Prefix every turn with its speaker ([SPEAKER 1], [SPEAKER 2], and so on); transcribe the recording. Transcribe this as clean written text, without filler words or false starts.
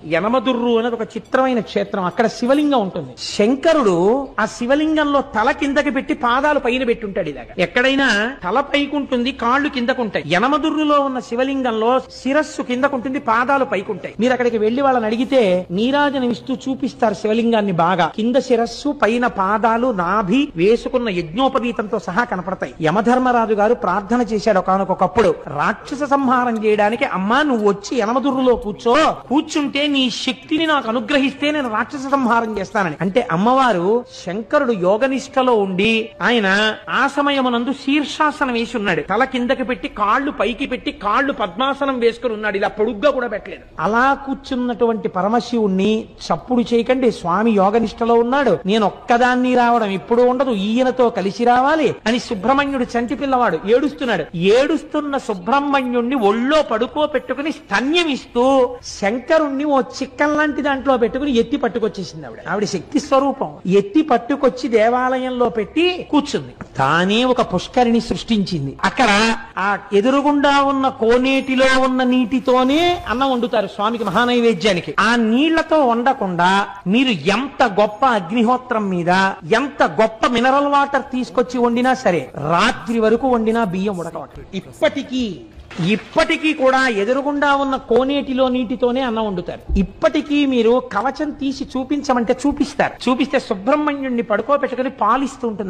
[SPEAKER 1] యనమదుర్రు అనేది ఒక చిత్రమైన క్షేత్రం. అక్కడ శివలింగం ఉంటుంది. శంకరుడు ఆ శివలింగంలో తల కిందకి పెట్టి పాదాలు పైన పెట్టుంటాడు. ఇలాగా ఎక్కడైనా తల పైకుంటుంది, కాళ్ళు కిందకుంటాయి. యనమదుర్రులో ఉన్న శివలింగంలో శిరస్సు కిందకుంటుంది, పాదాలు పైకుంటాయి. మీరు అక్కడికి వెళ్లి వాళ్ళని అడిగితే నీరాజనం ఇస్తూ చూపిస్తారు శివలింగాన్ని. బాగా కింద శిరస్సు, పైన పాదాలు, నాభి వేసుకున్న యజ్ఞోపవీతంతో సహా కనపడతాయి. యమధర్మరాజు గారు ప్రార్థన చేశాడు ఒకానొకప్పుడు, రాక్షస సంహారం చేయడానికి అమ్మా నువ్వు వచ్చి యనమదుర్రులో కూర్చుంటే నీ శక్తిని నాకు అనుగ్రహిస్తే నేను రాక్షస సంహారం చేస్తానని. అంటే అమ్మవారు శంకరుడు యోగనిష్టలో ఉండి ఆయన ఆ సమయమునందు శీర్షాసనం వేసి ఉన్నాడు. తల కిందకి పెట్టి కాళ్ళు పైకి పెట్టి కాళ్ళు పద్మాసనం వేసుకుని ఉన్నాడు. ఇలా పొడుగ్గా కూడా పెట్టలేదు. అలా కూర్చున్నటువంటి పరమశివుణ్ణి చప్పుడు చేయకండి, స్వామి యోగనిష్టలో ఉన్నాడు, నేను ఒక్కదాన్ని రావడం ఇప్పుడు ఉండదు, ఈయనతో కలిసి రావాలి అని సుబ్రహ్మణ్యుడు చంటి పిల్లవాడు ఏడుస్తున్నాడు. ఏడుస్తున్న సుబ్రహ్మణ్యుణ్ణి ఒళ్ళో పడుకోబెట్టుకుని స్తన్యమిస్తూ శంకరుణ్ణి ఓ చిక్కం లాంటి దాంట్లో పెట్టుకుని ఎత్తి పట్టుకొచ్చేసింది ఆవిడ శక్తి స్వరూపం. ఎత్తి పట్టుకొచ్చి దేవాలయంలో పెట్టి కూర్చుంది. తానే ఒక పుష్కరిణి సృష్టించింది. అక్కడ ఆ ఎదురుగుండా ఉన్న కోనేటిలో ఉన్న నీటితోనే అన్నం వండుతారు స్వామికి మహానైవేద్యానికి. ఆ నీళ్లతో వండకుండా మీరు ఎంత గొప్ప అగ్నిహోత్రం మీద ఎంత గొప్ప మినరల్ వాటర్ తీసుకొచ్చి వండినా సరే రాత్రి వరకు వండినా బియ్యం ఉడకవట్లేదు. ఇప్పటికీ కూడా ఎదురుగుండా ఉన్న కోనేటిలో నీటితోనే అన్నం వండుతారు. ఇప్పటికీ మీరు కవచం తీసి చూపించమంటే చూపిస్తారు. చూపిస్తే సుబ్రహ్మణ్యుడిని పడుకోబెట్టుకుని పాలిస్తూ ఉంటుంది.